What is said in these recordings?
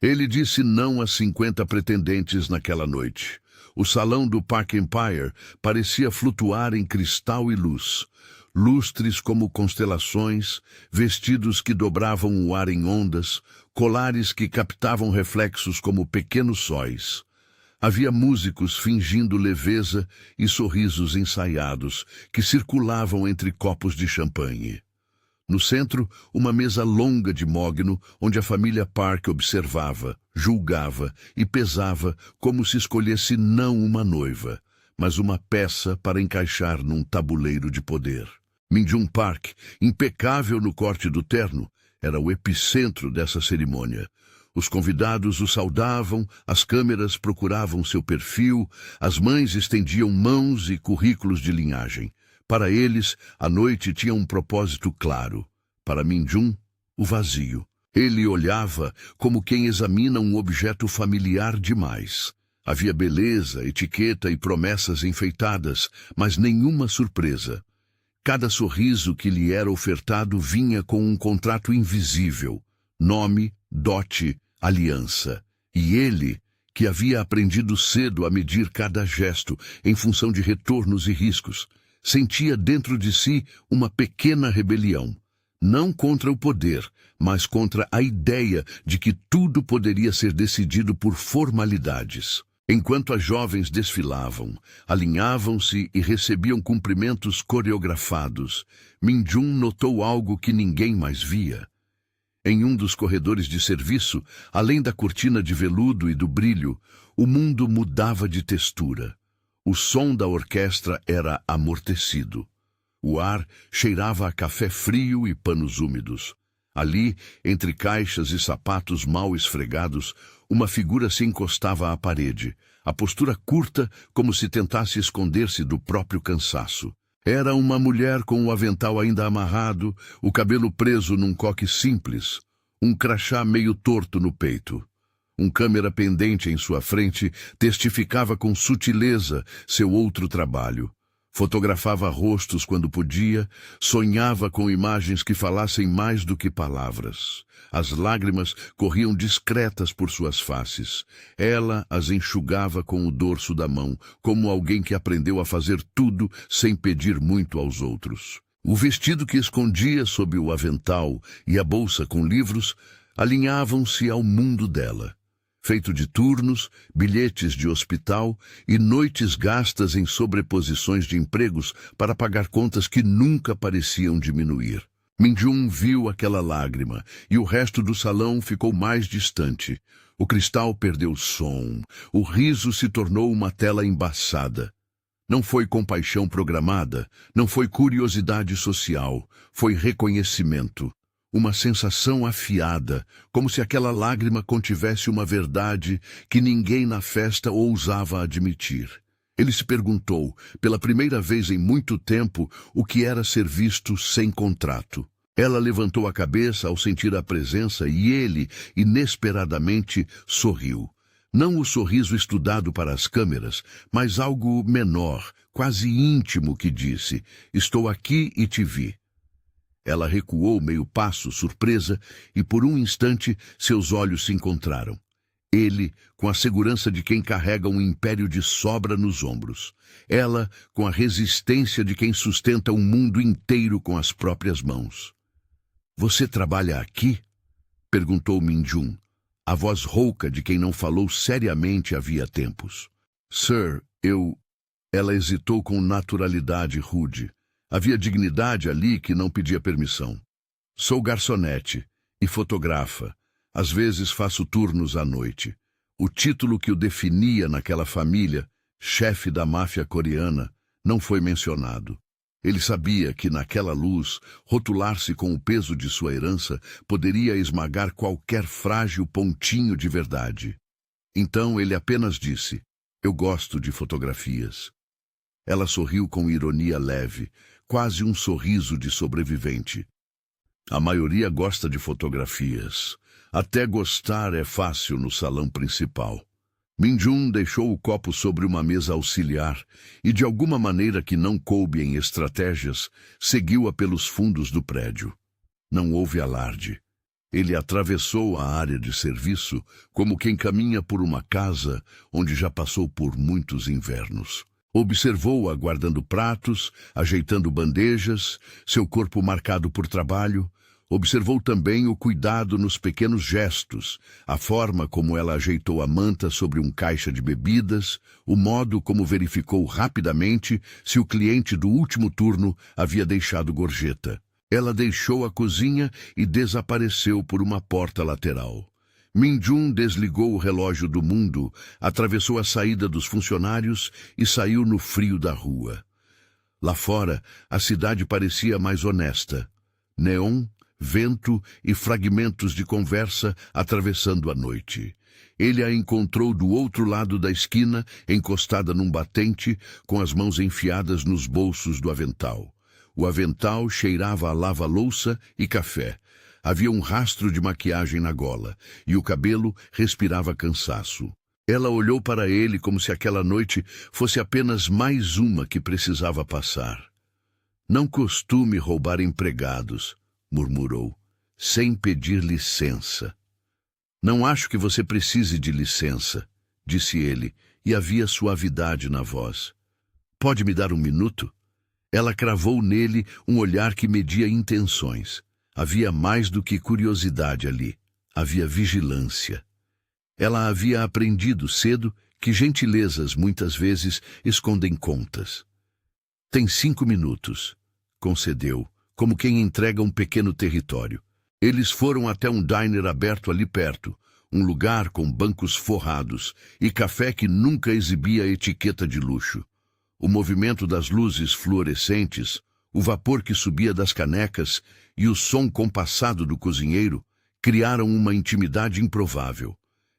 Ele disse não a 50 pretendentes naquela noite. O salão do Park Empire parecia flutuar em cristal e luz. Lustres como constelações, vestidos que dobravam o ar em ondas, colares que captavam reflexos como pequenos sóis. Havia músicos fingindo leveza e sorrisos ensaiados que circulavam entre copos de champanhe. No centro, uma mesa longa de mogno, onde a família Park observava, julgava e pesava como se escolhesse não uma noiva, mas uma peça para encaixar num tabuleiro de poder. Min Jun Park, impecável no corte do terno, era o epicentro dessa cerimônia. Os convidados o saudavam, as câmeras procuravam seu perfil, as mães estendiam mãos e currículos de linhagem. Para eles, a noite tinha um propósito claro. Para Min Jun, o vazio. Ele olhava como quem examina um objeto familiar demais. Havia beleza, etiqueta e promessas enfeitadas, mas nenhuma surpresa. Cada sorriso que lhe era ofertado vinha com um contrato invisível. Nome, dote, aliança. E ele, que havia aprendido cedo a medir cada gesto em função de retornos e riscos, sentia dentro de si uma pequena rebelião. Não contra o poder, mas contra a ideia de que tudo poderia ser decidido por formalidades. Enquanto as jovens desfilavam, alinhavam-se e recebiam cumprimentos coreografados, Min Jun notou algo que ninguém mais via. Em um dos corredores de serviço, além da cortina de veludo e do brilho, o mundo mudava de textura. O som da orquestra era amortecido. O ar cheirava a café frio e panos úmidos. Ali, entre caixas e sapatos mal esfregados, uma figura se encostava à parede, a postura curta como se tentasse esconder-se do próprio cansaço. Era uma mulher com o avental ainda amarrado, o cabelo preso num coque simples, um crachá meio torto no peito. Um câmera pendente em sua frente testificava com sutileza seu outro trabalho. Fotografava rostos quando podia, sonhava com imagens que falassem mais do que palavras. As lágrimas corriam discretas por suas faces. Ela as enxugava com o dorso da mão, como alguém que aprendeu a fazer tudo sem pedir muito aos outros. O vestido que escondia sob o avental e a bolsa com livros alinhavam-se ao mundo dela. Feito de turnos, bilhetes de hospital e noites gastas em sobreposições de empregos para pagar contas que nunca pareciam diminuir. Min Jun viu aquela lágrima e o resto do salão ficou mais distante. O cristal perdeu som, o riso se tornou uma tela embaçada. Não foi compaixão programada, não foi curiosidade social, foi reconhecimento. Uma sensação afiada, como se aquela lágrima contivesse uma verdade que ninguém na festa ousava admitir. Ele se perguntou, pela primeira vez em muito tempo, o que era ser visto sem contrato. Ela levantou a cabeça ao sentir a presença e ele, inesperadamente, sorriu. Não o sorriso estudado para as câmeras, mas algo menor, quase íntimo, que disse: "Estou aqui e te vi." Ela recuou meio passo, surpresa, e por um instante seus olhos se encontraram. Ele, com a segurança de quem carrega um império de sobra nos ombros. Ela, com a resistência de quem sustenta um mundo inteiro com as próprias mãos. "Você trabalha aqui?" perguntou Min Jun, a voz rouca de quem não falou seriamente havia tempos. "Sir, eu..." Ela hesitou com naturalidade rude. Havia dignidade ali que não pedia permissão. "Sou garçonete e fotografa. Às vezes faço turnos à noite." O título que o definia naquela família, chefe da máfia coreana, não foi mencionado. Ele sabia que naquela luz, rotular-se com o peso de sua herança poderia esmagar qualquer frágil pontinho de verdade. Então ele apenas disse: "Eu gosto de fotografias." Ela sorriu com ironia leve, quase um sorriso de sobrevivente. "A maioria gosta de fotografias. Até gostar é fácil no salão principal." Min Jun deixou o copo sobre uma mesa auxiliar e, de alguma maneira que não coube em estratégias, seguiu-a pelos fundos do prédio. Não houve alarde. Ele atravessou a área de serviço como quem caminha por uma casa onde já passou por muitos invernos. Observou-a guardando pratos, ajeitando bandejas, seu corpo marcado por trabalho. Observou também o cuidado nos pequenos gestos, a forma como ela ajeitou a manta sobre um caixa de bebidas, o modo como verificou rapidamente se o cliente do último turno havia deixado gorjeta. Ela deixou a cozinha e desapareceu por uma porta lateral. Min-jun desligou o relógio do mundo, atravessou a saída dos funcionários e saiu no frio da rua. Lá fora, a cidade parecia mais honesta. Neon, vento e fragmentos de conversa atravessando a noite. Ele a encontrou do outro lado da esquina, encostada num batente, com as mãos enfiadas nos bolsos do avental. O avental cheirava a lava-louça e café. Havia um rastro de maquiagem na gola, e o cabelo respirava cansaço. Ela olhou para ele como se aquela noite fosse apenas mais uma que precisava passar. Não costume roubar empregados, murmurou, sem pedir licença. Não acho que você precise de licença, disse ele, e havia suavidade na voz. Pode me dar um minuto? Ela cravou nele um olhar que media intenções. Havia mais do que curiosidade ali. Havia vigilância. Ela havia aprendido cedo que gentilezas muitas vezes escondem contas. Tem 5 minutos, concedeu, como quem entrega um pequeno território. Eles foram até um diner aberto ali perto, um lugar com bancos forrados e café que nunca exibia etiqueta de luxo. O movimento das luzes fluorescentes, o vapor que subia das canecas e o som compassado do cozinheiro criaram uma intimidade improvável.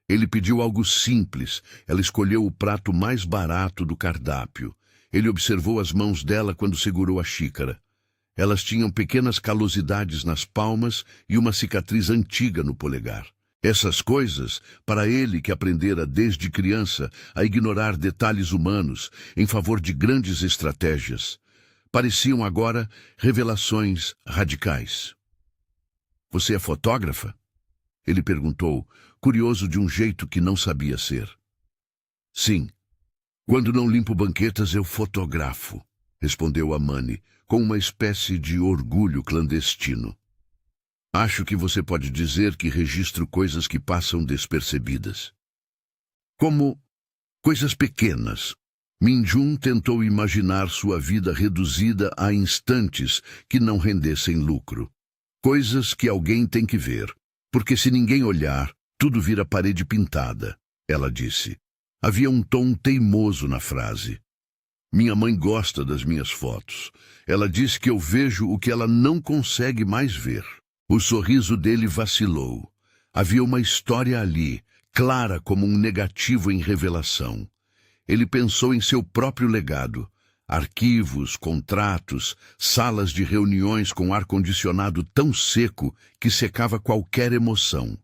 Ele pediu algo simples, ela escolheu o prato mais barato do cardápio. Ele observou as mãos dela quando segurou a xícara. Elas tinham pequenas calosidades nas palmas e uma cicatriz antiga no polegar. Essas coisas, para ele que aprendera desde criança a ignorar detalhes humanos em favor de grandes estratégias, pareciam agora revelações radicais. Você é fotógrafa? Ele perguntou, curioso de um jeito que não sabia ser. Sim. Quando não limpo banquetas, eu fotografo, respondeu Amani, com uma espécie de orgulho clandestino. Acho que você pode dizer que registro coisas que passam despercebidas. Como coisas pequenas. Min-jun tentou imaginar sua vida reduzida a instantes que não rendessem lucro. Coisas que alguém tem que ver, porque se ninguém olhar, tudo vira parede pintada, ela disse. Havia um tom teimoso na frase. Minha mãe gosta das minhas fotos. Ela diz que eu vejo o que ela não consegue mais ver. O sorriso dele vacilou. Havia uma história ali, clara como um negativo em revelação. Ele pensou em seu próprio legado. Arquivos, contratos, salas de reuniões com ar-condicionado tão seco que secava qualquer emoção.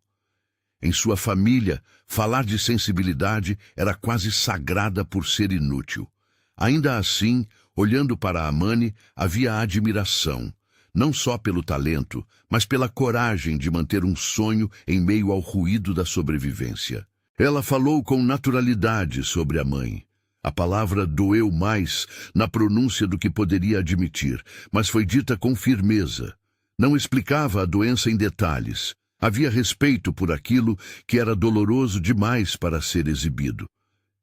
Em sua família, falar de sensibilidade era quase sagrada por ser inútil. Ainda assim, olhando para Amani, havia admiração. Não só pelo talento, mas pela coragem de manter um sonho em meio ao ruído da sobrevivência. Ela falou com naturalidade sobre a mãe. A palavra doeu mais na pronúncia do que poderia admitir, mas foi dita com firmeza. Não explicava a doença em detalhes. Havia respeito por aquilo que era doloroso demais para ser exibido.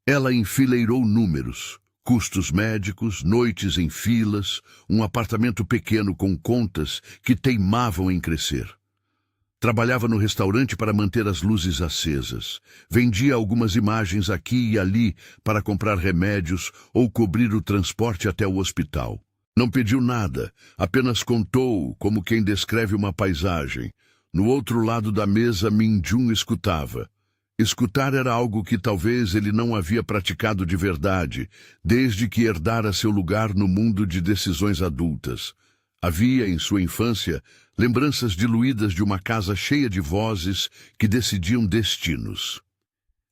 Ela enfileirou números. Custos médicos, noites em filas, um apartamento pequeno com contas que teimavam em crescer. Trabalhava no restaurante para manter as luzes acesas. Vendia algumas imagens aqui e ali para comprar remédios ou cobrir o transporte até o hospital. Não pediu nada, apenas contou como quem descreve uma paisagem. No outro lado da mesa, Min-jun escutava. Escutar era algo que talvez ele não havia praticado de verdade, desde que herdara seu lugar no mundo de decisões adultas. Havia, em sua infância, lembranças diluídas de uma casa cheia de vozes que decidiam destinos.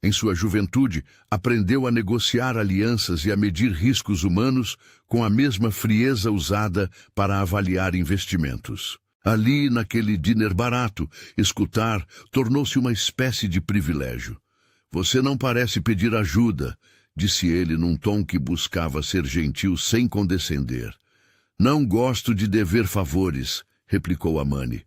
Em sua juventude, aprendeu a negociar alianças e a medir riscos humanos com a mesma frieza usada para avaliar investimentos. Ali, naquele diner barato, escutar tornou-se uma espécie de privilégio. Você não parece pedir ajuda, disse ele num tom que buscava ser gentil sem condescender. Não gosto de dever favores, replicou Amani.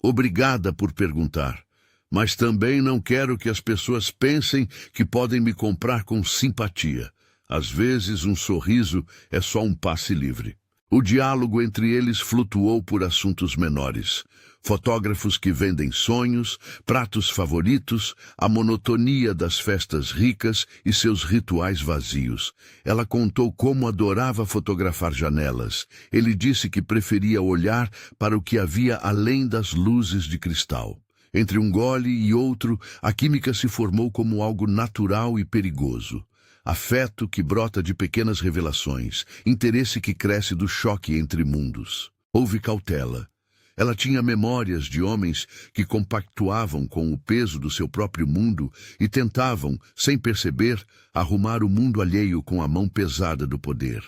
Obrigada por perguntar, mas também não quero que as pessoas pensem que podem me comprar com simpatia. Às vezes um sorriso é só um passe livre. O diálogo entre eles flutuou por assuntos menores. Fotógrafos que vendem sonhos, pratos favoritos, a monotonia das festas ricas e seus rituais vazios. Ela contou como adorava fotografar janelas. Ele disse que preferia olhar para o que havia além das luzes de cristal. Entre um gole e outro, a química se formou como algo natural e perigoso. Afeto que brota de pequenas revelações, interesse que cresce do choque entre mundos. Houve cautela. Ela tinha memórias de homens que compactuavam com o peso do seu próprio mundo e tentavam, sem perceber, arrumar o mundo alheio com a mão pesada do poder.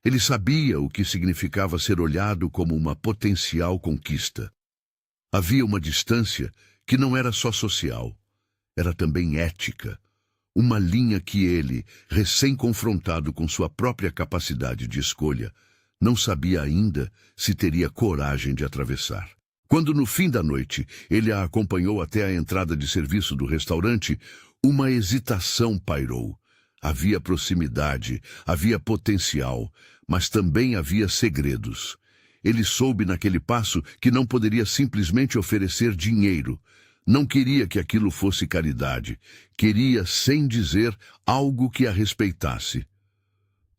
Ele sabia o que significava ser olhado como uma potencial conquista. Havia uma distância que não era só social, era também ética. Uma linha que ele, recém-confrontado com sua própria capacidade de escolha, não sabia ainda se teria coragem de atravessar. Quando no fim da noite ele a acompanhou até a entrada de serviço do restaurante, uma hesitação pairou. Havia proximidade, havia potencial, mas também havia segredos. Ele soube naquele passo que não poderia simplesmente oferecer dinheiro. Não queria que aquilo fosse caridade. Queria, sem dizer, algo que a respeitasse.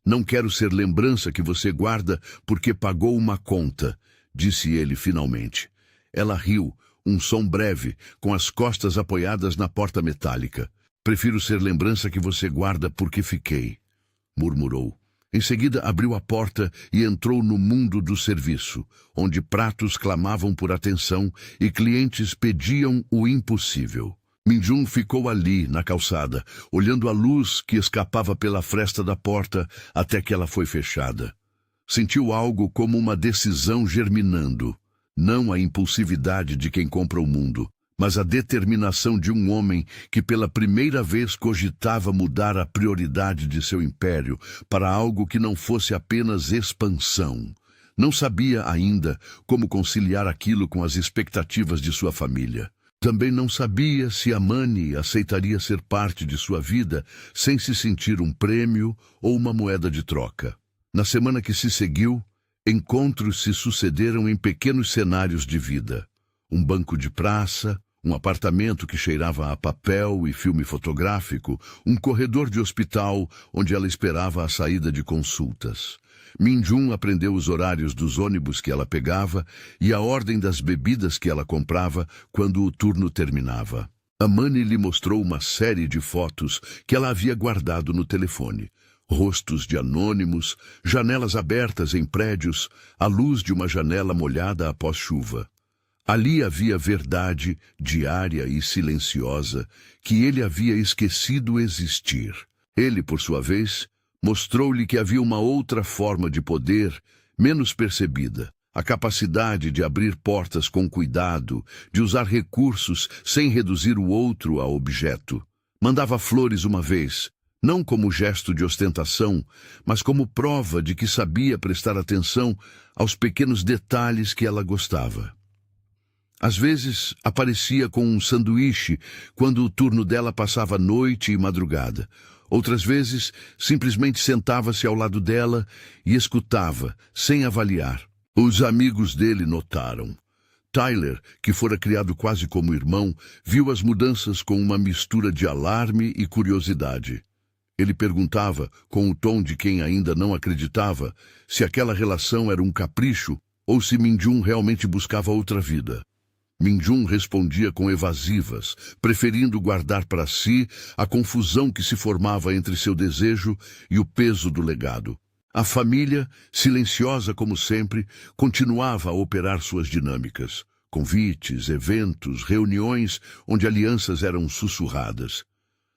Não quero ser lembrança que você guarda porque pagou uma conta, disse ele finalmente. Ela riu, um som breve, com as costas apoiadas na porta metálica. Prefiro ser lembrança que você guarda porque fiquei, murmurou. Em seguida abriu a porta e entrou no mundo do serviço, onde pratos clamavam por atenção e clientes pediam o impossível. Minjun ficou ali, na calçada, olhando a luz que escapava pela fresta da porta até que ela foi fechada. Sentiu algo como uma decisão germinando, não a impulsividade de quem compra o mundo, mas a determinação de um homem que pela primeira vez cogitava mudar a prioridade de seu império para algo que não fosse apenas expansão. Não sabia ainda como conciliar aquilo com as expectativas de sua família. Também não sabia se Amani aceitaria ser parte de sua vida sem se sentir um prêmio ou uma moeda de troca. Na semana que se seguiu, encontros se sucederam em pequenos cenários de vida. Um banco de praça, um apartamento que cheirava a papel e filme fotográfico, um corredor de hospital onde ela esperava a saída de consultas. Minjun aprendeu os horários dos ônibus que ela pegava e a ordem das bebidas que ela comprava quando o turno terminava. Amani lhe mostrou uma série de fotos que ela havia guardado no telefone. Rostos de anônimos, janelas abertas em prédios, a luz de uma janela molhada após chuva. Ali havia verdade diária e silenciosa que ele havia esquecido existir. Ele, por sua vez, mostrou-lhe que havia uma outra forma de poder, menos percebida. A capacidade de abrir portas com cuidado, de usar recursos sem reduzir o outro a objeto. Mandava flores uma vez, não como gesto de ostentação, mas como prova de que sabia prestar atenção aos pequenos detalhes que ela gostava. Às vezes, aparecia com um sanduíche quando o turno dela passava noite e madrugada. Outras vezes, simplesmente sentava-se ao lado dela e escutava, sem avaliar. Os amigos dele notaram. Tyler, que fora criado quase como irmão, viu as mudanças com uma mistura de alarme e curiosidade. Ele perguntava, com o tom de quem ainda não acreditava, se aquela relação era um capricho ou se Minjun realmente buscava outra vida. Minjun respondia com evasivas, preferindo guardar para si a confusão que se formava entre seu desejo e o peso do legado. A família, silenciosa como sempre, continuava a operar suas dinâmicas. Convites, eventos, reuniões onde alianças eram sussurradas.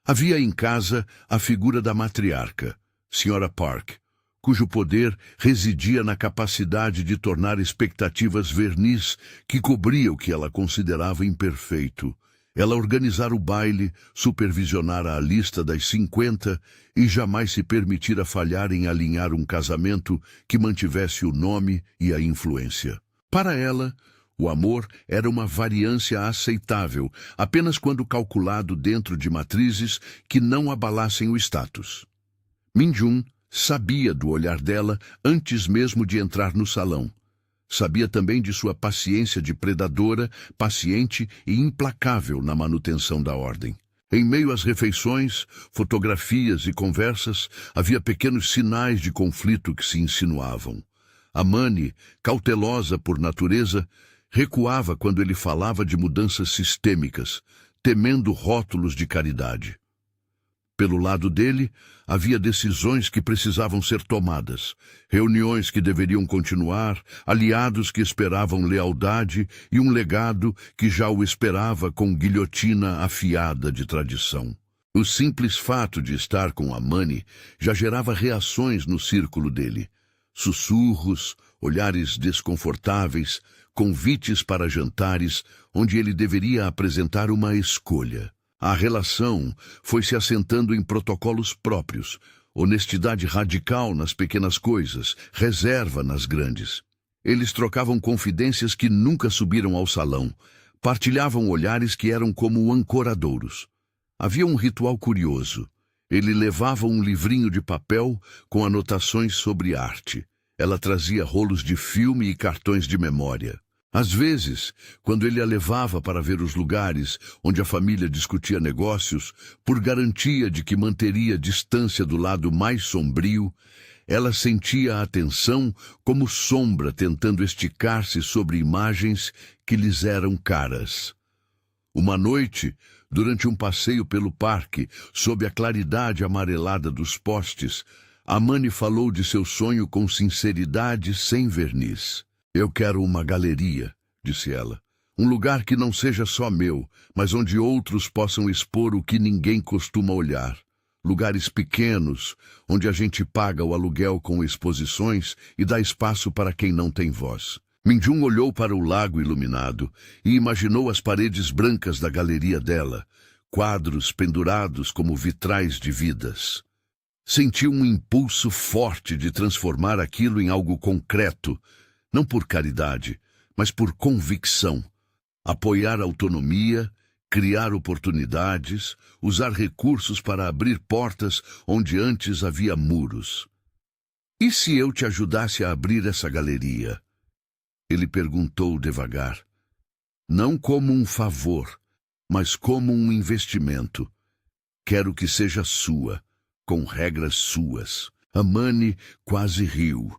Havia em casa a figura da matriarca, Sra. Park, cujo poder residia na capacidade de tornar expectativas verniz que cobria o que ela considerava imperfeito. Ela organizara o baile, supervisionara a lista das 50 e jamais se permitira falhar em alinhar um casamento que mantivesse o nome e a influência. Para ela, o amor era uma variância aceitável, apenas quando calculado dentro de matrizes que não abalassem o status. Min-jun sabia do olhar dela antes mesmo de entrar no salão. Sabia também de sua paciência de predadora, paciente e implacável na manutenção da ordem. Em meio às refeições, fotografias e conversas, havia pequenos sinais de conflito que se insinuavam. Amani, cautelosa por natureza, recuava quando ele falava de mudanças sistêmicas, temendo rótulos de caridade. Pelo lado dele, havia decisões que precisavam ser tomadas, reuniões que deveriam continuar, aliados que esperavam lealdade e um legado que já o esperava com guilhotina afiada de tradição. O simples fato de estar com Amani já gerava reações no círculo dele. Sussurros, olhares desconfortáveis, convites para jantares onde ele deveria apresentar uma escolha. A relação foi se assentando em protocolos próprios, honestidade radical nas pequenas coisas, reserva nas grandes. Eles trocavam confidências que nunca subiram ao salão, partilhavam olhares que eram como ancoradouros. Havia um ritual curioso. Ele levava um livrinho de papel com anotações sobre arte. Ela trazia rolos de filme e cartões de memória. Às vezes, quando ele a levava para ver os lugares onde a família discutia negócios, por garantia de que manteria distância do lado mais sombrio, ela sentia a tensão como sombra tentando esticar-se sobre imagens que lhes eram caras. Uma noite, durante um passeio pelo parque, sob a claridade amarelada dos postes, Amani falou de seu sonho com sinceridade sem verniz. "Eu quero uma galeria", disse ela. "Um lugar que não seja só meu, mas onde outros possam expor o que ninguém costuma olhar. Lugares pequenos, onde a gente paga o aluguel com exposições e dá espaço para quem não tem voz." Min-jun olhou para o lago iluminado e imaginou as paredes brancas da galeria dela, quadros pendurados como vitrais de vidas. Sentiu um impulso forte de transformar aquilo em algo concreto, não por caridade, mas por convicção. Apoiar a autonomia, criar oportunidades, usar recursos para abrir portas onde antes havia muros. "E se eu te ajudasse a abrir essa galeria?" Ele perguntou devagar. "Não como um favor, mas como um investimento. Quero que seja sua, com regras suas." Amani quase riu.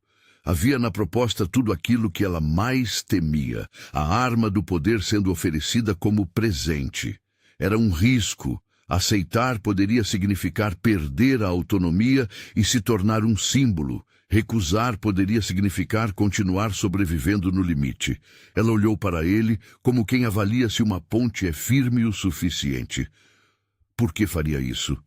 Havia na proposta tudo aquilo que ela mais temia, a arma do poder sendo oferecida como presente. Era um risco. Aceitar poderia significar perder a autonomia e se tornar um símbolo. Recusar poderia significar continuar sobrevivendo no limite. Ela olhou para ele como quem avalia se uma ponte é firme o suficiente. Por que faria isso?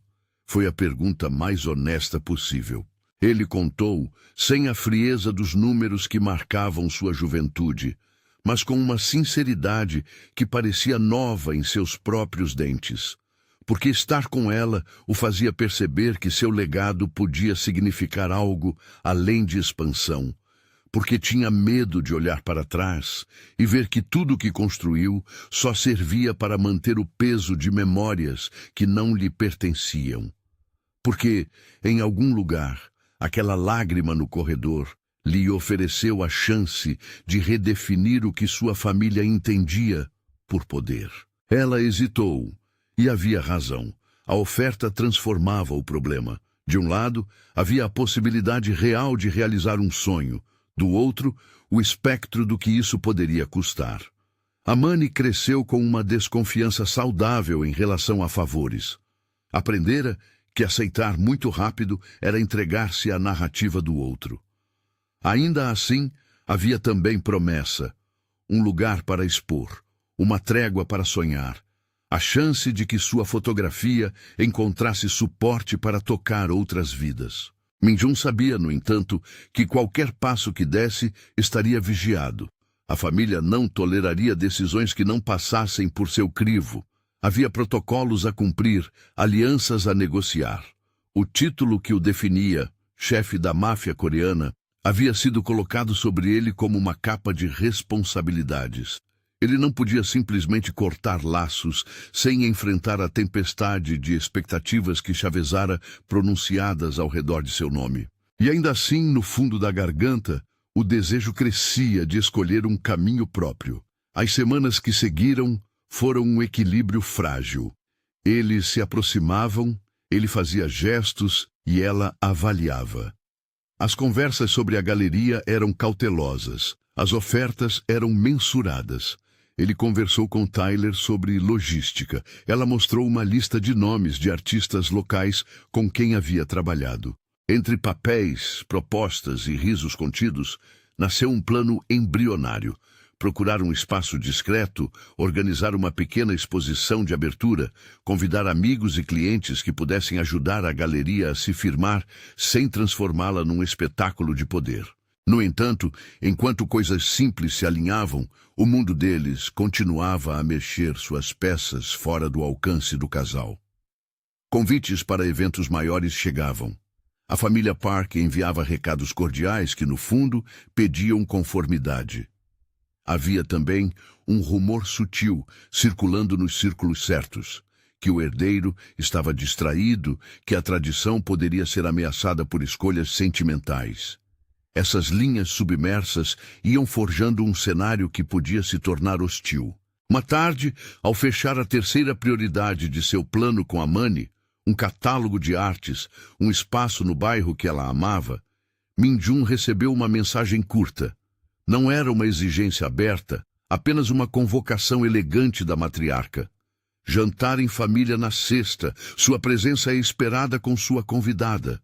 Foi a pergunta mais honesta possível. Ele contou, sem a frieza dos números que marcavam sua juventude, mas com uma sinceridade que parecia nova em seus próprios dentes. Porque estar com ela o fazia perceber que seu legado podia significar algo além de expansão. Porque tinha medo de olhar para trás e ver que tudo o que construiu só servia para manter o peso de memórias que não lhe pertenciam. Porque, em algum lugar, aquela lágrima no corredor lhe ofereceu a chance de redefinir o que sua família entendia por poder. Ela hesitou, e havia razão. A oferta transformava o problema. De um lado, havia a possibilidade real de realizar um sonho. Do outro, o espectro do que isso poderia custar. Amani cresceu com uma desconfiança saudável em relação a favores. Aprendera que aceitar muito rápido era entregar-se à narrativa do outro. Ainda assim, havia também promessa, um lugar para expor, uma trégua para sonhar, a chance de que sua fotografia encontrasse suporte para tocar outras vidas. Minjun sabia, no entanto, que qualquer passo que desse estaria vigiado. A família não toleraria decisões que não passassem por seu crivo. Havia protocolos a cumprir, alianças a negociar. O título que o definia, chefe da máfia coreana, havia sido colocado sobre ele como uma capa de responsabilidades. Ele não podia simplesmente cortar laços sem enfrentar a tempestade de expectativas que chavezara pronunciadas ao redor de seu nome. E ainda assim, no fundo da garganta, o desejo crescia de escolher um caminho próprio. As semanas que seguiram foram um equilíbrio frágil. Eles se aproximavam, ele fazia gestos e ela avaliava. As conversas sobre a galeria eram cautelosas, as ofertas eram mensuradas. Ele conversou com Tyler sobre logística. Ela mostrou uma lista de nomes de artistas locais com quem havia trabalhado. Entre papéis, propostas e risos contidos, nasceu um plano embrionário. Procurar um espaço discreto, organizar uma pequena exposição de abertura, convidar amigos e clientes que pudessem ajudar a galeria a se firmar sem transformá-la num espetáculo de poder. No entanto, enquanto coisas simples se alinhavam, o mundo deles continuava a mexer suas peças fora do alcance do casal. Convites para eventos maiores chegavam. A família Park enviava recados cordiais que, no fundo, pediam conformidade. Havia também um rumor sutil circulando nos círculos certos, que o herdeiro estava distraído, que a tradição poderia ser ameaçada por escolhas sentimentais. Essas linhas submersas iam forjando um cenário que podia se tornar hostil. Uma tarde, ao fechar a terceira prioridade de seu plano com a Manny, um catálogo de artes, um espaço no bairro que ela amava, Minjun recebeu uma mensagem curta. Não era uma exigência aberta, apenas uma convocação elegante da matriarca. Jantar em família na sexta, sua presença é esperada com sua convidada.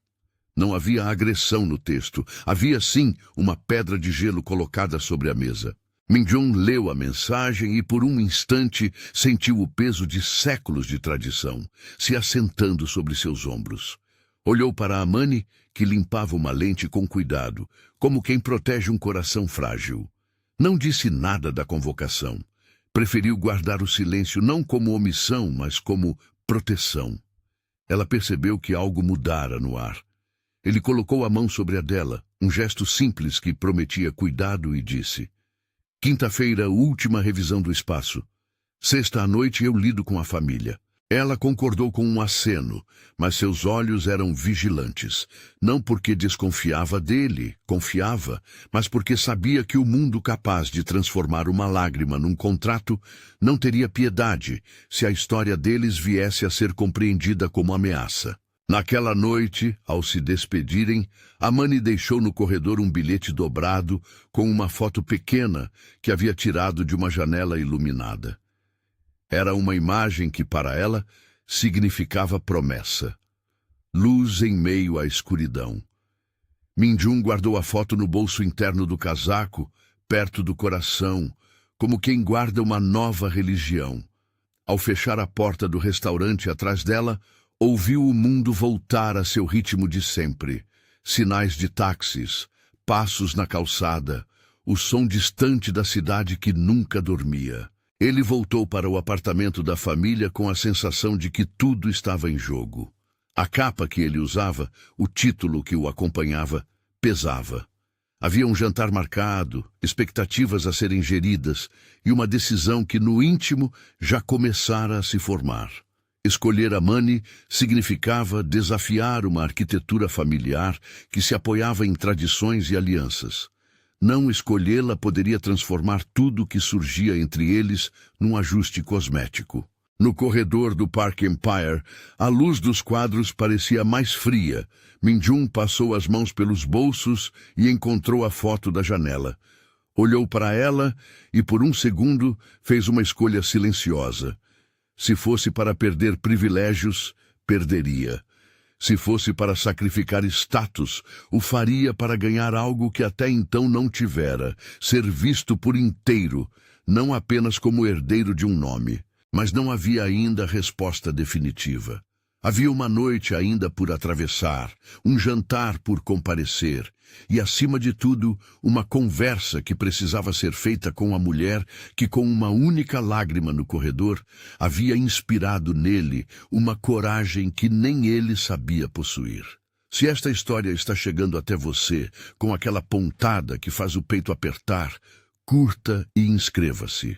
Não havia agressão no texto, havia sim uma pedra de gelo colocada sobre a mesa. Minjun leu a mensagem e por um instante sentiu o peso de séculos de tradição, se assentando sobre seus ombros. Olhou para a Manny, que limpava uma lente com cuidado, como quem protege um coração frágil. Não disse nada da convocação. Preferiu guardar o silêncio não como omissão, mas como proteção. Ela percebeu que algo mudara no ar. Ele colocou a mão sobre a dela, um gesto simples que prometia cuidado, e disse: "Quinta-feira, última revisão do espaço. Sexta à noite eu lido com a família." Ela concordou com um aceno, mas seus olhos eram vigilantes. Não porque desconfiava dele, confiava, mas porque sabia que o mundo capaz de transformar uma lágrima num contrato não teria piedade se a história deles viesse a ser compreendida como ameaça. Naquela noite, ao se despedirem, a Manny deixou no corredor um bilhete dobrado com uma foto pequena que havia tirado de uma janela iluminada. Era uma imagem que, para ela, significava promessa. Luz em meio à escuridão. Minjun guardou a foto no bolso interno do casaco, perto do coração, como quem guarda uma nova religião. Ao fechar a porta do restaurante atrás dela, ouviu o mundo voltar a seu ritmo de sempre. Sinais de táxis, passos na calçada, o som distante da cidade que nunca dormia. Ele voltou para o apartamento da família com a sensação de que tudo estava em jogo. A capa que ele usava, o título que o acompanhava, pesava. Havia um jantar marcado, expectativas a serem geridas e uma decisão que, no íntimo, já começara a se formar. Escolher a Manny significava desafiar uma arquitetura familiar que se apoiava em tradições e alianças. Não escolhê-la poderia transformar tudo que surgia entre eles num ajuste cosmético. No corredor do Park Empire, a luz dos quadros parecia mais fria. Minjun passou as mãos pelos bolsos e encontrou a foto da janela. Olhou para ela e, por um segundo, fez uma escolha silenciosa. Se fosse para perder privilégios, perderia. Se fosse para sacrificar status, o faria para ganhar algo que até então não tivera, ser visto por inteiro, não apenas como herdeiro de um nome. Mas não havia ainda resposta definitiva. Havia uma noite ainda por atravessar, um jantar por comparecer, e, acima de tudo, uma conversa que precisava ser feita com a mulher que, com uma única lágrima no corredor, havia inspirado nele uma coragem que nem ele sabia possuir. Se esta história está chegando até você com aquela pontada que faz o peito apertar, curta e inscreva-se.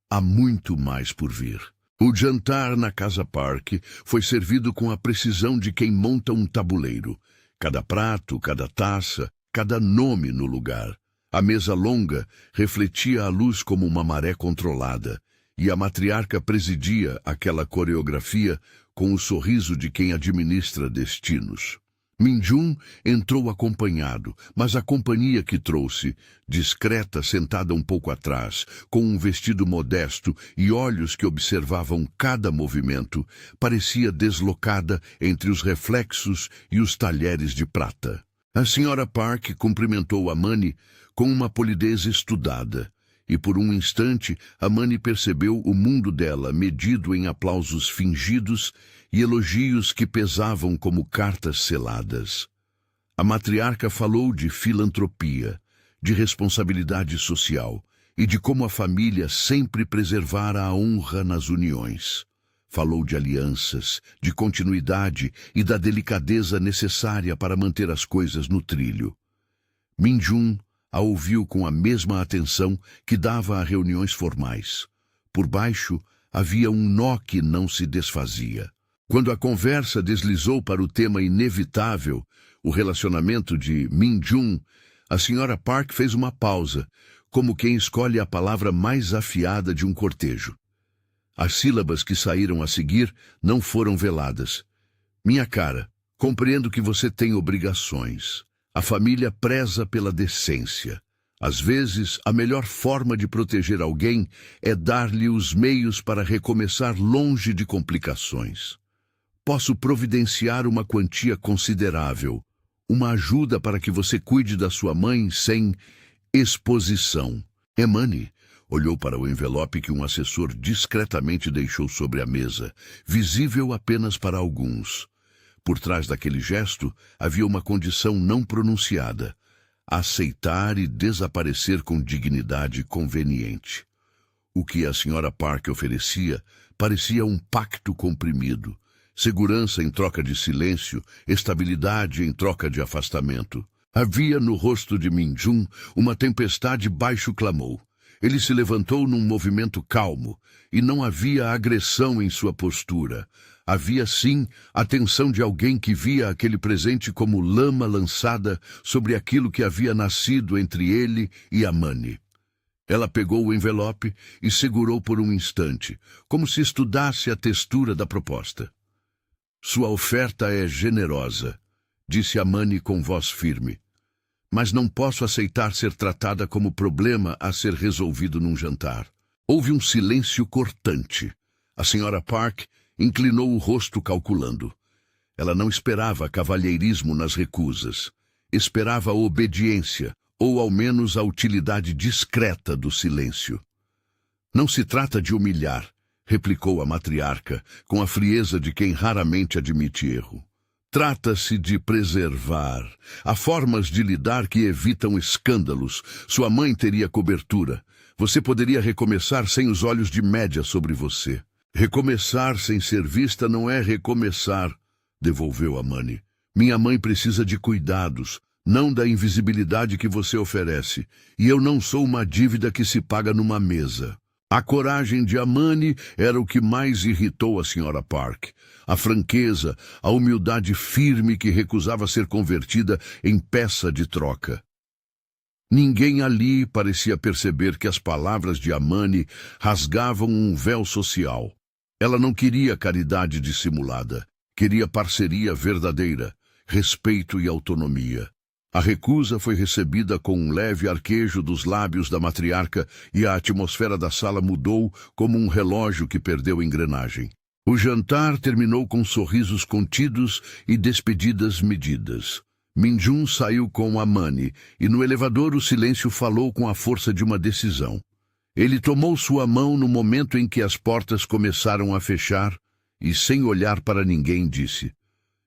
Há muito mais por vir. O jantar na Casa Park foi servido com a precisão de quem monta um tabuleiro. Cada prato, cada taça, cada nome no lugar. A mesa longa refletia a luz como uma maré controlada, e a matriarca presidia aquela coreografia com o sorriso de quem administra destinos. Min-jun entrou acompanhado, mas a companhia que trouxe, discreta, sentada um pouco atrás, com um vestido modesto e olhos que observavam cada movimento, parecia deslocada entre os reflexos e os talheres de prata. A senhora Park cumprimentou a Mani com uma polidez estudada, e por um instante a Mani percebeu o mundo dela medido em aplausos fingidos e elogios que pesavam como cartas seladas. A matriarca falou de filantropia, de responsabilidade social e de como a família sempre preservara a honra nas uniões. Falou de alianças, de continuidade e da delicadeza necessária para manter as coisas no trilho. Min-jun a ouviu com a mesma atenção que dava a reuniões formais. Por baixo havia um nó que não se desfazia. Quando a conversa deslizou para o tema inevitável, o relacionamento de Min-jun, a senhora Park fez uma pausa, como quem escolhe a palavra mais afiada de um cortejo. As sílabas que saíram a seguir não foram veladas. Minha cara, compreendo que você tem obrigações. A família preza pela decência. Às vezes, a melhor forma de proteger alguém é dar-lhe os meios para recomeçar longe de complicações. Posso providenciar uma quantia considerável, uma ajuda para que você cuide da sua mãe sem exposição. Mani olhou para o envelope que um assessor discretamente deixou sobre a mesa, visível apenas para alguns. Por trás daquele gesto havia uma condição não pronunciada: aceitar e desaparecer com dignidade conveniente. O que a senhora Park oferecia parecia um pacto comprimido. Segurança em troca de silêncio, estabilidade em troca de afastamento. Havia no rosto de Min-jun uma tempestade baixo clamou. Ele se levantou num movimento calmo, e não havia agressão em sua postura. Havia, sim, a tensão de alguém que via aquele presente como lama lançada sobre aquilo que havia nascido entre ele e a Mani. Ela pegou o envelope e segurou por um instante, como se estudasse a textura da proposta. Sua oferta é generosa, disse a Mani com voz firme. Mas não posso aceitar ser tratada como problema a ser resolvido num jantar. Houve um silêncio cortante. A senhora Park inclinou o rosto calculando. Ela não esperava cavalheirismo nas recusas. Esperava a obediência, ou ao menos a utilidade discreta do silêncio. Não se trata de humilhar, replicou a matriarca, com a frieza de quem raramente admite erro. Trata-se de preservar. Há formas de lidar que evitam escândalos. Sua mãe teria cobertura. Você poderia recomeçar sem os olhos de média sobre você. Recomeçar sem ser vista não é recomeçar, devolveu a Mani. Minha mãe precisa de cuidados, não da invisibilidade que você oferece. E eu não sou uma dívida que se paga numa mesa. A coragem de Mani era o que mais irritou a senhora Park. A franqueza, a humildade firme que recusava ser convertida em peça de troca. Ninguém ali parecia perceber que as palavras de Mani rasgavam um véu social. Ela não queria caridade dissimulada, queria parceria verdadeira, respeito e autonomia. A recusa foi recebida com um leve arquejo dos lábios da matriarca e a atmosfera da sala mudou como um relógio que perdeu engrenagem. O jantar terminou com sorrisos contidos e despedidas medidas. Min-jun saiu com Mani e no elevador o silêncio falou com a força de uma decisão. Ele tomou sua mão no momento em que as portas começaram a fechar e, sem olhar para ninguém, disse: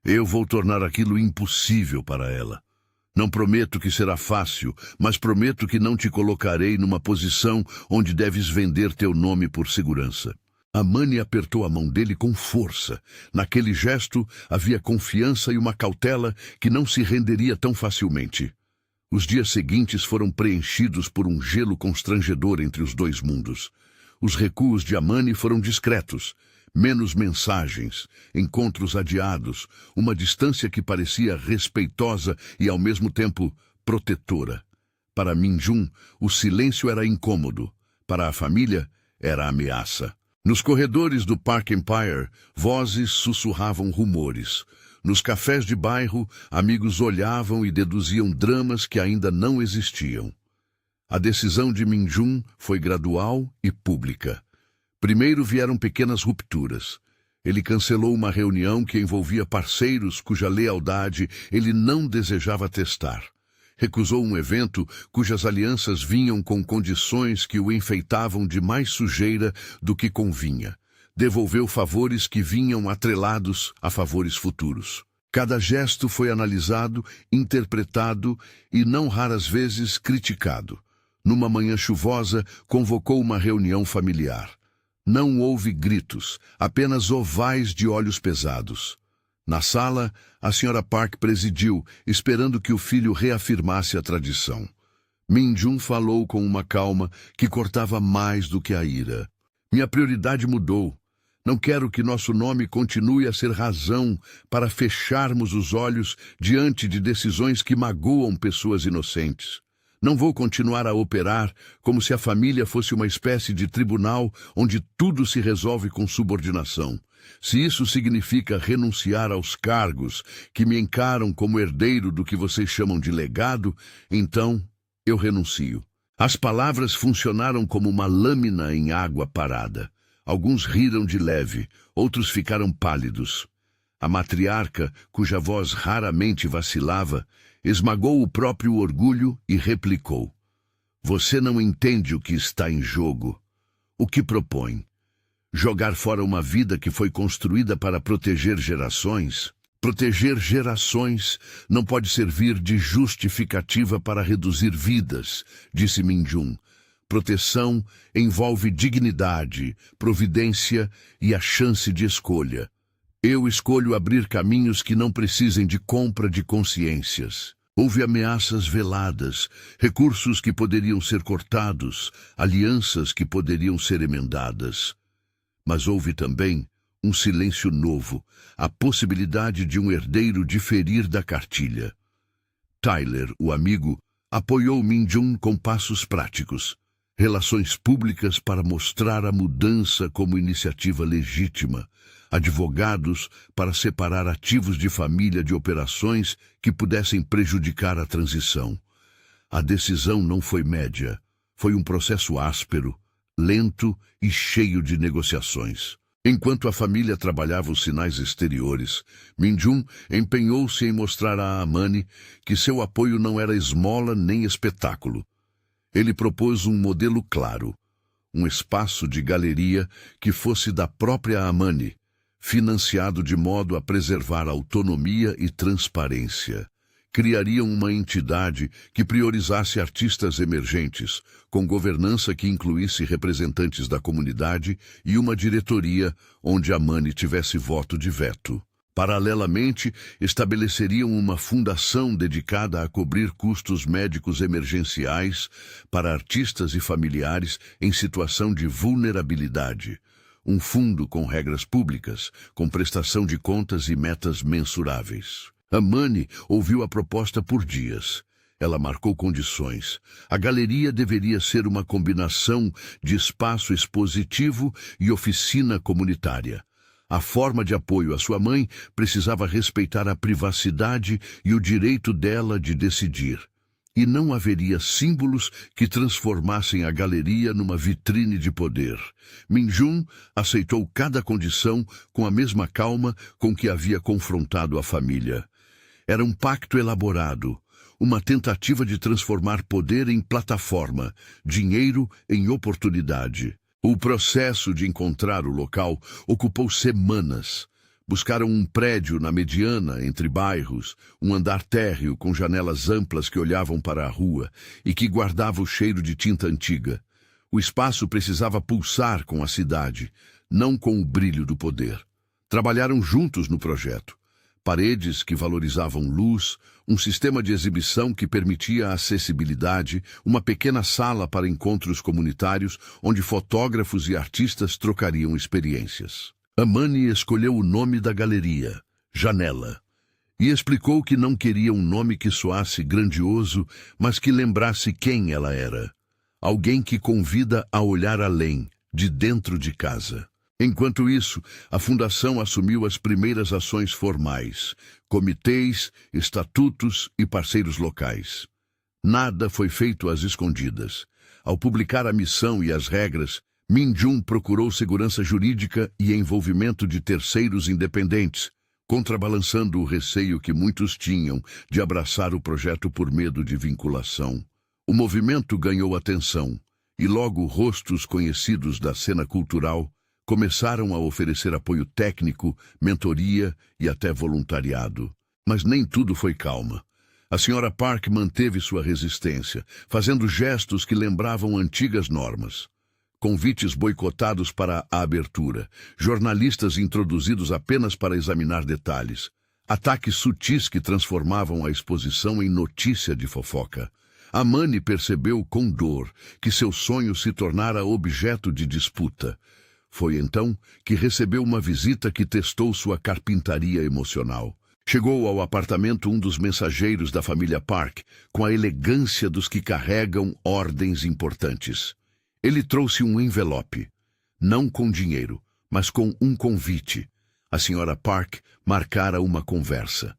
eu vou tornar aquilo impossível para ela. Não prometo que será fácil, mas prometo que não te colocarei numa posição onde deves vender teu nome por segurança. Amani apertou a mão dele com força. Naquele gesto havia confiança e uma cautela que não se renderia tão facilmente. Os dias seguintes foram preenchidos por um gelo constrangedor entre os dois mundos. Os recuos de Amani foram discretos. Menos mensagens, encontros adiados, uma distância que parecia respeitosa e, ao mesmo tempo, protetora. Para Min-jun, o silêncio era incômodo. Para a família, era ameaça. Nos corredores do Park Empire, vozes sussurravam rumores. Nos cafés de bairro, amigos olhavam e deduziam dramas que ainda não existiam. A decisão de Min-jun foi gradual e pública. Primeiro vieram pequenas rupturas. Ele cancelou uma reunião que envolvia parceiros cuja lealdade ele não desejava testar. Recusou um evento cujas alianças vinham com condições que o enfeitavam de mais sujeira do que convinha. Devolveu favores que vinham atrelados a favores futuros. Cada gesto foi analisado, interpretado e, não raras vezes, criticado. Numa manhã chuvosa, convocou uma reunião familiar. Não houve gritos, apenas ovais de olhos pesados. Na sala, a Sra. Park presidiu, esperando que o filho reafirmasse a tradição. Min-jun falou com uma calma que cortava mais do que a ira. Minha prioridade mudou. Não quero que nosso nome continue a ser razão para fecharmos os olhos diante de decisões que magoam pessoas inocentes. Não vou continuar a operar como se a família fosse uma espécie de tribunal onde tudo se resolve com subordinação. Se isso significa renunciar aos cargos que me encaram como herdeiro do que vocês chamam de legado, então eu renuncio. As palavras funcionaram como uma lâmina em água parada. Alguns riram de leve, outros ficaram pálidos. A matriarca, cuja voz raramente vacilava, esmagou o próprio orgulho e replicou: você não entende o que está em jogo. O que propõe? Jogar fora uma vida que foi construída para proteger gerações? Proteger gerações não pode servir de justificativa para reduzir vidas, disse Min-jun. Proteção envolve dignidade, providência e a chance de escolha. Eu escolho abrir caminhos que não precisem de compra de consciências. Houve ameaças veladas, recursos que poderiam ser cortados, alianças que poderiam ser emendadas. Mas houve também um silêncio novo, a possibilidade de um herdeiro diferir da cartilha. Tyler, o amigo, apoiou Min-jun com passos práticos. Relações públicas para mostrar a mudança como iniciativa legítima. Advogados para separar ativos de família de operações que pudessem prejudicar a transição. A decisão não foi média, foi um processo áspero, lento e cheio de negociações. Enquanto a família trabalhava os sinais exteriores, Min-jun empenhou-se em mostrar a Amani que seu apoio não era esmola nem espetáculo. Ele propôs um modelo claro, um espaço de galeria que fosse da própria Amani, financiado de modo a preservar autonomia e transparência. Criariam uma entidade que priorizasse artistas emergentes, com governança que incluísse representantes da comunidade e uma diretoria onde Amani tivesse voto de veto. Paralelamente, estabeleceriam uma fundação dedicada a cobrir custos médicos emergenciais para artistas e familiares em situação de vulnerabilidade. Um fundo com regras públicas, com prestação de contas e metas mensuráveis. Amani ouviu a proposta por dias. Ela marcou condições. A galeria deveria ser uma combinação de espaço expositivo e oficina comunitária. A forma de apoio à sua mãe precisava respeitar a privacidade e o direito dela de decidir. E não haveria símbolos que transformassem a galeria numa vitrine de poder. Min-jun aceitou cada condição com a mesma calma com que havia confrontado a família. Era um pacto elaborado, uma tentativa de transformar poder em plataforma, dinheiro em oportunidade. O processo de encontrar o local ocupou semanas. Buscaram um prédio na mediana entre bairros, um andar térreo com janelas amplas que olhavam para a rua e que guardava o cheiro de tinta antiga. O espaço precisava pulsar com a cidade, não com o brilho do poder. Trabalharam juntos no projeto. Paredes que valorizavam luz, um sistema de exibição que permitia a acessibilidade, uma pequena sala para encontros comunitários onde fotógrafos e artistas trocariam experiências. Amani escolheu o nome da galeria, Janela, e explicou que não queria um nome que soasse grandioso, mas que lembrasse quem ela era. Alguém que convida a olhar além, de dentro de casa. Enquanto isso, a Fundação assumiu as primeiras ações formais, comitês, estatutos e parceiros locais. Nada foi feito às escondidas. Ao publicar a missão e as regras, Min-jun procurou segurança jurídica e envolvimento de terceiros independentes, contrabalançando o receio que muitos tinham de abraçar o projeto por medo de vinculação. O movimento ganhou atenção, e logo rostos conhecidos da cena cultural começaram a oferecer apoio técnico, mentoria e até voluntariado. Mas nem tudo foi calma. A Sra. Park manteve sua resistência, fazendo gestos que lembravam antigas normas. Convites boicotados para a abertura, jornalistas introduzidos apenas para examinar detalhes, ataques sutis que transformavam a exposição em notícia de fofoca. Amani percebeu com dor que seu sonho se tornara objeto de disputa. Foi então que recebeu uma visita que testou sua carpintaria emocional. Chegou ao apartamento um dos mensageiros da família Park, com a elegância dos que carregam ordens importantes. Ele trouxe um envelope, não com dinheiro, mas com um convite. A Sra. Park marcara uma conversa.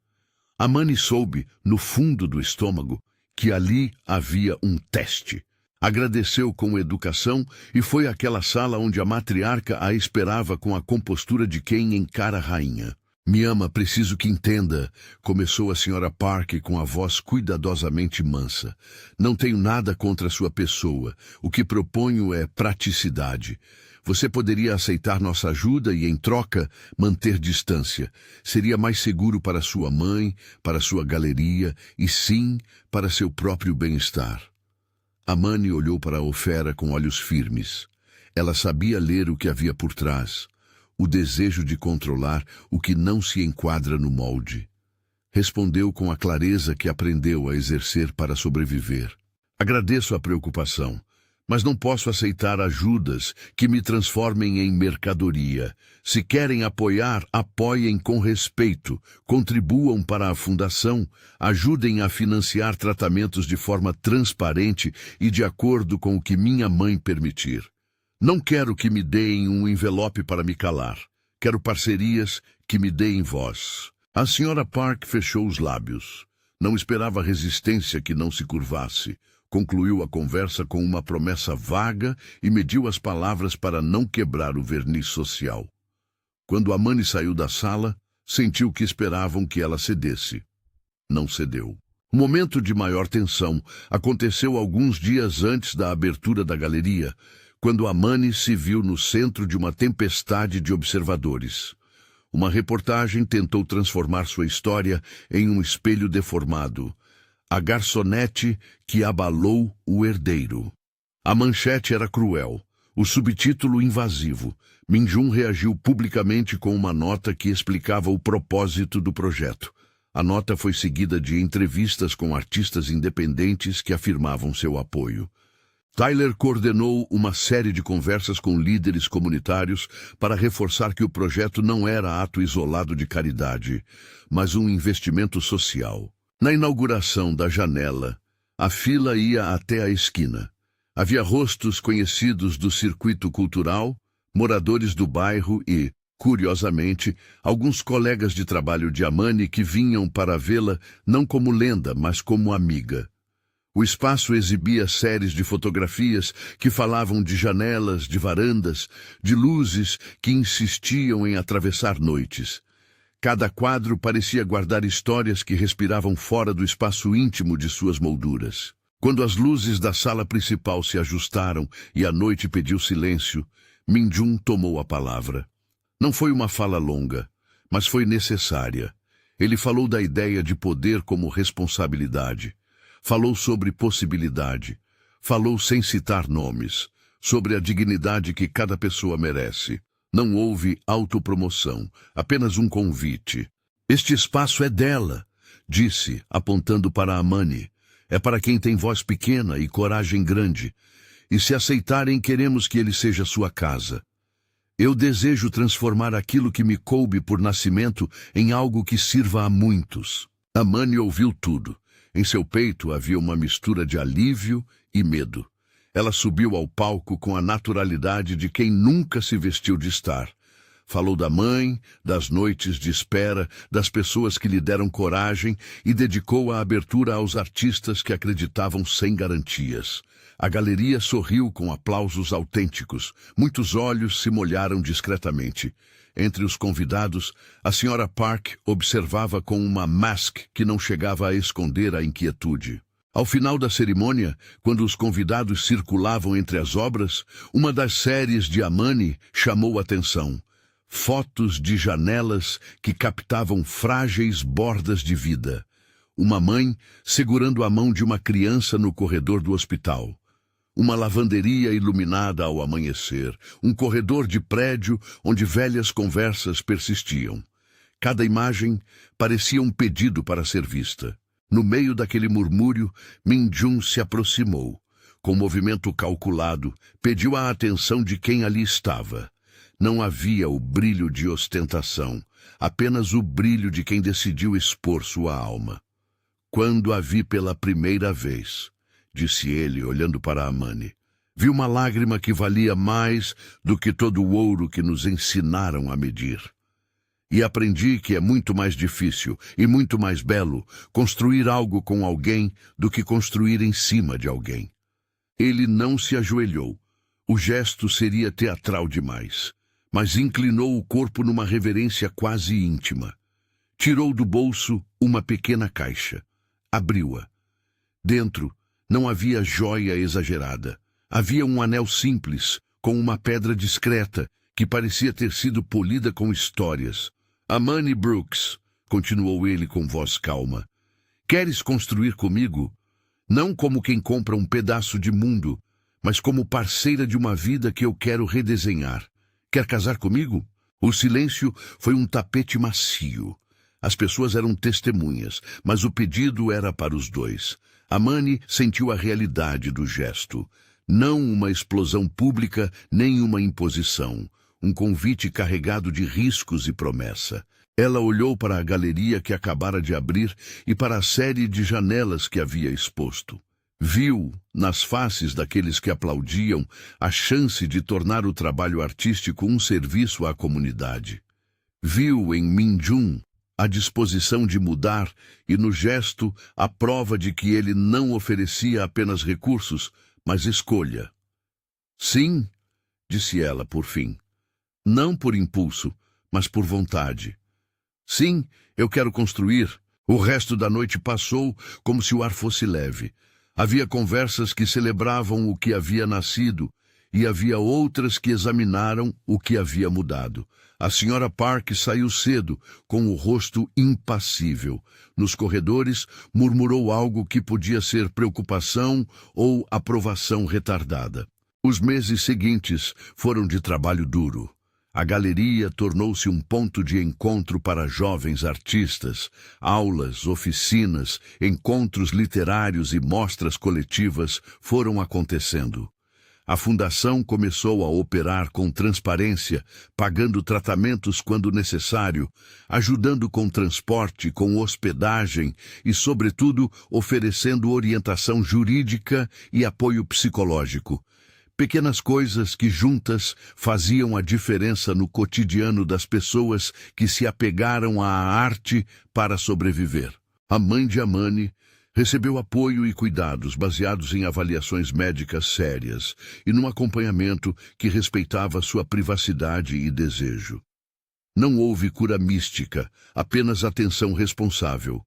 Amani soube, no fundo do estômago, que ali havia um teste. Agradeceu com educação e foi àquela sala onde a matriarca a esperava com a compostura de quem encara a rainha. "Me ama, preciso que entenda", começou a Sra. Park com a voz cuidadosamente mansa. "Não tenho nada contra sua pessoa. O que proponho é praticidade. Você poderia aceitar nossa ajuda e, em troca, manter distância. Seria mais seguro para sua mãe, para sua galeria e, sim, para seu próprio bem-estar." Amani olhou para a Ofera com olhos firmes. Ela sabia ler o que havia por trás, o desejo de controlar o que não se enquadra no molde. Respondeu com a clareza que aprendeu a exercer para sobreviver. "Agradeço a preocupação, mas não posso aceitar ajudas que me transformem em mercadoria. Se querem apoiar, apoiem com respeito, contribuam para a fundação, ajudem a financiar tratamentos de forma transparente e de acordo com o que minha mãe permitir. Não quero que me deem um envelope para me calar. Quero parcerias que me deem voz." A Sra. Park fechou os lábios. Não esperava resistência que não se curvasse. Concluiu a conversa com uma promessa vaga e mediu as palavras para não quebrar o verniz social. Quando Amani saiu da sala, sentiu que esperavam que ela cedesse. Não cedeu. O momento de maior tensão aconteceu alguns dias antes da abertura da galeria, quando Amani se viu no centro de uma tempestade de observadores. Uma reportagem tentou transformar sua história em um espelho deformado. A garçonete que abalou o herdeiro. A manchete era cruel, o subtítulo invasivo. Min-jun reagiu publicamente com uma nota que explicava o propósito do projeto. A nota foi seguida de entrevistas com artistas independentes que afirmavam seu apoio. Tyler coordenou uma série de conversas com líderes comunitários para reforçar que o projeto não era ato isolado de caridade, mas um investimento social. Na inauguração da Janela, a fila ia até a esquina. Havia rostos conhecidos do circuito cultural, moradores do bairro e, curiosamente, alguns colegas de trabalho de Amani que vinham para vê-la não como lenda, mas como amiga. O espaço exibia séries de fotografias que falavam de janelas, de varandas, de luzes que insistiam em atravessar noites. Cada quadro parecia guardar histórias que respiravam fora do espaço íntimo de suas molduras. Quando as luzes da sala principal se ajustaram e a noite pediu silêncio, Min-jun tomou a palavra. Não foi uma fala longa, mas foi necessária. Ele falou da ideia de poder como responsabilidade. Falou sobre possibilidade. Falou sem citar nomes. Sobre a dignidade que cada pessoa merece. Não houve autopromoção, apenas um convite. Este espaço é dela, disse, apontando para Amani. É para quem tem voz pequena e coragem grande. E se aceitarem, queremos que ele seja sua casa. Eu desejo transformar aquilo que me coube por nascimento em algo que sirva a muitos. Amani ouviu tudo. Em seu peito havia uma mistura de alívio e medo. Ela subiu ao palco com a naturalidade de quem nunca se vestiu de estar. Falou da mãe, das noites de espera, das pessoas que lhe deram coragem e dedicou a abertura aos artistas que acreditavam sem garantias. A galeria sorriu com aplausos autênticos. Muitos olhos se molharam discretamente. Entre os convidados, a Sra. Park observava com uma máscara que não chegava a esconder a inquietude. Ao final da cerimônia, quando os convidados circulavam entre as obras, uma das séries de Amani chamou atenção. Fotos de janelas que captavam frágeis bordas de vida. Uma mãe segurando a mão de uma criança no corredor do hospital. Uma lavanderia iluminada ao amanhecer. Um corredor de prédio onde velhas conversas persistiam. Cada imagem parecia um pedido para ser vista. No meio daquele murmúrio, Min-jun se aproximou. Com movimento calculado, pediu a atenção de quem ali estava. Não havia o brilho de ostentação, apenas o brilho de quem decidiu expor sua alma. Quando a vi pela primeira vez, disse ele, olhando para Amani, vi uma lágrima que valia mais do que todo o ouro que nos ensinaram a medir. E aprendi que é muito mais difícil e muito mais belo construir algo com alguém do que construir em cima de alguém. Ele não se ajoelhou. O gesto seria teatral demais. Mas inclinou o corpo numa reverência quase íntima. Tirou do bolso uma pequena caixa. Abriu-a. Dentro não havia joia exagerada. Havia um anel simples, com uma pedra discreta, que parecia ter sido polida com histórias. Amani Brooks, continuou ele com voz calma, queres construir comigo? Não como quem compra um pedaço de mundo, mas como parceira de uma vida que eu quero redesenhar. Quer casar comigo? O silêncio foi um tapete macio. As pessoas eram testemunhas, mas o pedido era para os dois. Amani sentiu a realidade do gesto. Não uma explosão pública, nem uma imposição. Um convite carregado de riscos e promessa. Ela olhou para a galeria que acabara de abrir e para a série de janelas que havia exposto. Viu, nas faces daqueles que aplaudiam, a chance de tornar o trabalho artístico um serviço à comunidade. Viu em Min-jun a disposição de mudar e no gesto a prova de que ele não oferecia apenas recursos, mas escolha. Sim, disse ela por fim. Não por impulso, mas por vontade. Sim, eu quero construir. O resto da noite passou como se o ar fosse leve. Havia conversas que celebravam o que havia nascido e havia outras que examinaram o que havia mudado. A Sra. Park saiu cedo, com o rosto impassível. Nos corredores, murmurou algo que podia ser preocupação ou aprovação retardada. Os meses seguintes foram de trabalho duro. A galeria tornou-se um ponto de encontro para jovens artistas. Aulas, oficinas, encontros literários e mostras coletivas foram acontecendo. A fundação começou a operar com transparência, pagando tratamentos quando necessário, ajudando com transporte, com hospedagem e, sobretudo, oferecendo orientação jurídica e apoio psicológico. Pequenas coisas que juntas faziam a diferença no cotidiano das pessoas que se apegaram à arte para sobreviver. A mãe de Amani recebeu apoio e cuidados baseados em avaliações médicas sérias e num acompanhamento que respeitava sua privacidade e desejo. Não houve cura mística, apenas atenção responsável.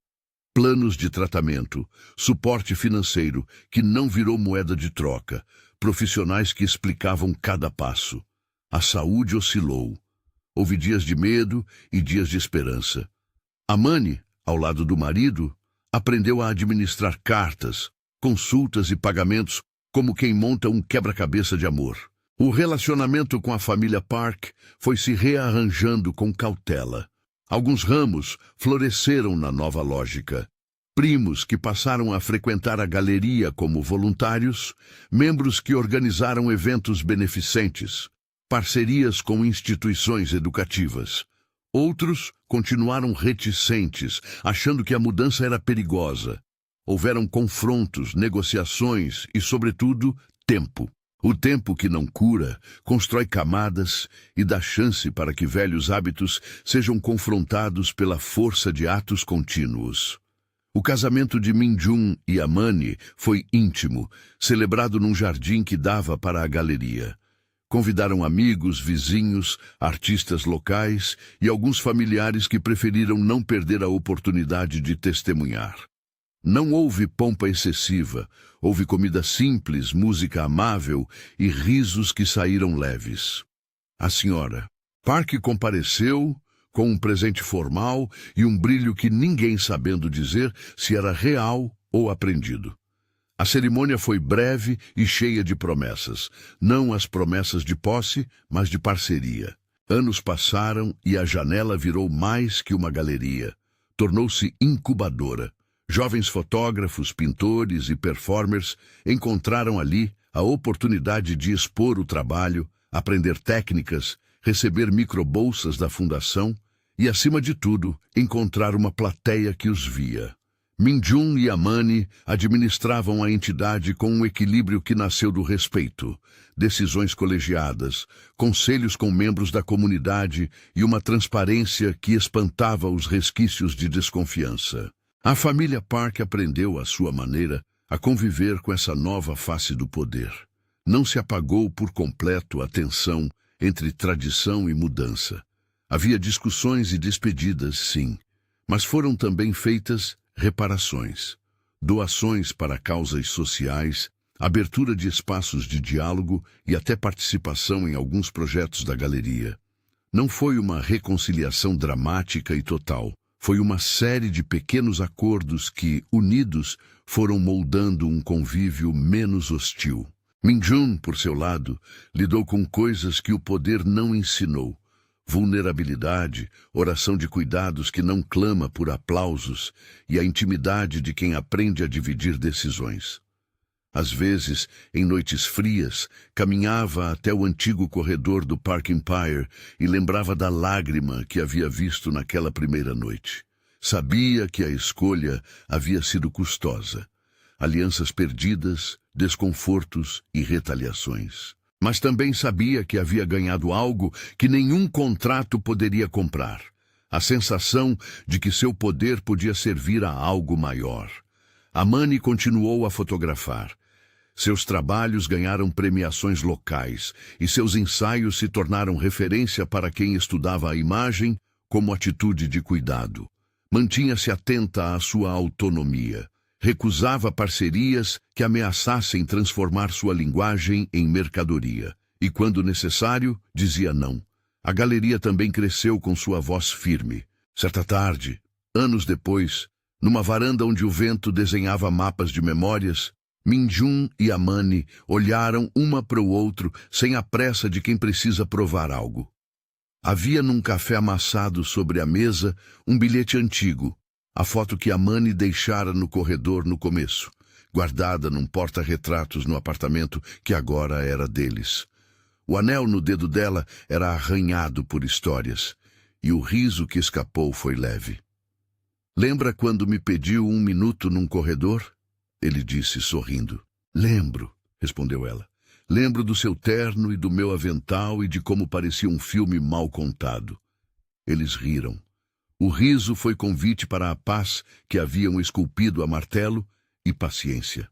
Planos de tratamento, suporte financeiro que não virou moeda de troca, profissionais que explicavam cada passo. A saúde oscilou. Houve dias de medo e dias de esperança. Amani, ao lado do marido, aprendeu a administrar cartas, consultas e pagamentos como quem monta um quebra-cabeça de amor. O relacionamento com a família Park foi se rearranjando com cautela. Alguns ramos floresceram na nova lógica. Primos que passaram a frequentar a galeria como voluntários, membros que organizaram eventos beneficentes, parcerias com instituições educativas. Outros continuaram reticentes, achando que a mudança era perigosa. Houveram confrontos, negociações e, sobretudo, tempo. O tempo que não cura, constrói camadas e dá chance para que velhos hábitos sejam confrontados pela força de atos contínuos. O casamento de Minjun e Amani foi íntimo, celebrado num jardim que dava para a galeria. Convidaram amigos, vizinhos, artistas locais e alguns familiares que preferiram não perder a oportunidade de testemunhar. Não houve pompa excessiva, houve comida simples, música amável e risos que saíram leves. A senhora Park compareceu com um presente formal e um brilho que ninguém sabendo dizer se era real ou aprendido. A cerimônia foi breve e cheia de promessas, não as promessas de posse, mas de parceria. Anos passaram e a janela virou mais que uma galeria, tornou-se incubadora. Jovens fotógrafos, pintores e performers encontraram ali a oportunidade de expor o trabalho, aprender técnicas, receber microbolsas da fundação e, acima de tudo, encontrar uma plateia que os via. Minjun e Amani administravam a entidade com um equilíbrio que nasceu do respeito, decisões colegiadas, conselhos com membros da comunidade e uma transparência que espantava os resquícios de desconfiança. A família Park aprendeu, à sua maneira, a conviver com essa nova face do poder. Não se apagou por completo a tensão entre tradição e mudança. Havia discussões e despedidas, sim, mas foram também feitas reparações, doações para causas sociais, abertura de espaços de diálogo e até participação em alguns projetos da galeria. Não foi uma reconciliação dramática e total. Foi uma série de pequenos acordos que, unidos, foram moldando um convívio menos hostil. Minjun, por seu lado, lidou com coisas que o poder não ensinou. Vulnerabilidade, oração de cuidados que não clama por aplausos e a intimidade de quem aprende a dividir decisões. Às vezes, em noites frias, caminhava até o antigo corredor do Park Empire e lembrava da lágrima que havia visto naquela primeira noite. Sabia que a escolha havia sido custosa. Alianças perdidas, desconfortos e retaliações. Mas também sabia que havia ganhado algo que nenhum contrato poderia comprar. A sensação de que seu poder podia servir a algo maior. Amani continuou a fotografar. Seus trabalhos ganharam premiações locais e seus ensaios se tornaram referência para quem estudava a imagem como atitude de cuidado. Mantinha-se atenta à sua autonomia. Recusava parcerias que ameaçassem transformar sua linguagem em mercadoria. E, quando necessário, dizia não. A galeria também cresceu com sua voz firme. Certa tarde, anos depois, numa varanda onde o vento desenhava mapas de memórias, Minjun e Amani olharam uma para o outro sem a pressa de quem precisa provar algo. Havia num café amassado sobre a mesa um bilhete antigo, a foto que Amani deixara no corredor no começo, guardada num porta-retratos no apartamento que agora era deles. O anel no dedo dela era arranhado por histórias, e o riso que escapou foi leve. "Lembra quando me pediu 1 minuto num corredor?" Ele disse, sorrindo. "Lembro", respondeu ela. "Lembro do seu terno e do meu avental e de como parecia um filme mal contado." Eles riram. O riso foi convite para a paz que haviam esculpido a martelo e paciência.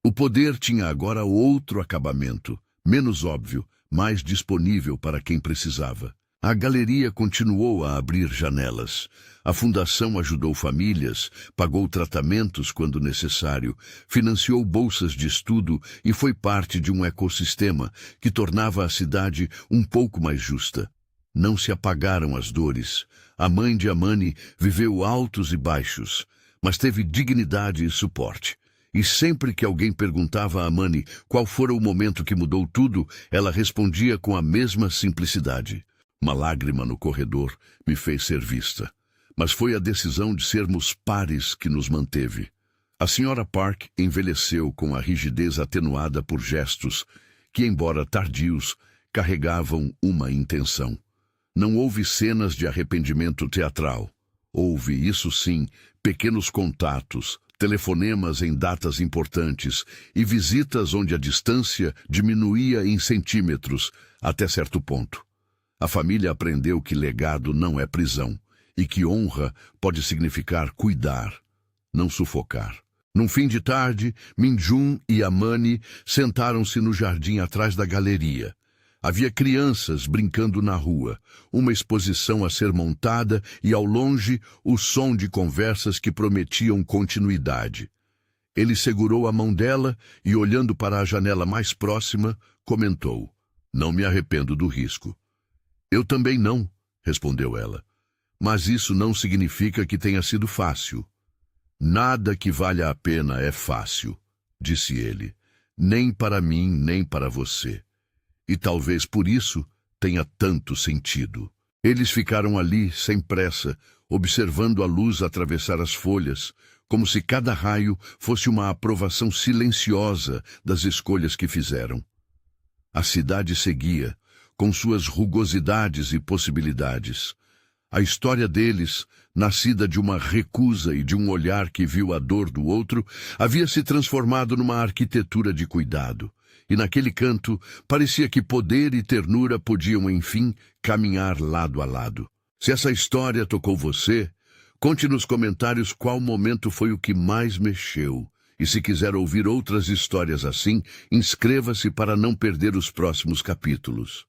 O poder tinha agora outro acabamento, menos óbvio, mais disponível para quem precisava. A galeria continuou a abrir janelas. A fundação ajudou famílias, pagou tratamentos quando necessário, financiou bolsas de estudo e foi parte de um ecossistema que tornava a cidade um pouco mais justa. Não se apagaram as dores. A mãe de Amani viveu altos e baixos, mas teve dignidade e suporte. E sempre que alguém perguntava a Amani qual fora o momento que mudou tudo, ela respondia com a mesma simplicidade. Uma lágrima no corredor me fez ser vista. Mas foi a decisão de sermos pares que nos manteve. A Sra. Park envelheceu com a rigidez atenuada por gestos que, embora tardios, carregavam uma intenção. Não houve cenas de arrependimento teatral. Houve, isso sim, pequenos contatos, telefonemas em datas importantes e visitas onde a distância diminuía em centímetros até certo ponto. A família aprendeu que legado não é prisão e que honra pode significar cuidar, não sufocar. Num fim de tarde, Minjun e Amani sentaram-se no jardim atrás da galeria. Havia crianças brincando na rua, uma exposição a ser montada e, ao longe, o som de conversas que prometiam continuidade. Ele segurou a mão dela e, olhando para a janela mais próxima, comentou: "Não me arrependo do risco." "Eu também não", respondeu ela. "Mas isso não significa que tenha sido fácil." "Nada que valha a pena é fácil", disse ele. "Nem para mim, nem para você. E talvez por isso tenha tanto sentido." Eles ficaram ali, sem pressa, observando a luz atravessar as folhas, como se cada raio fosse uma aprovação silenciosa das escolhas que fizeram. A cidade seguia, com suas rugosidades e possibilidades. A história deles, nascida de uma recusa e de um olhar que viu a dor do outro, havia se transformado numa arquitetura de cuidado. E naquele canto, parecia que poder e ternura podiam, enfim, caminhar lado a lado. Se essa história tocou você, conte nos comentários qual momento foi o que mais mexeu. E se quiser ouvir outras histórias assim, inscreva-se para não perder os próximos capítulos.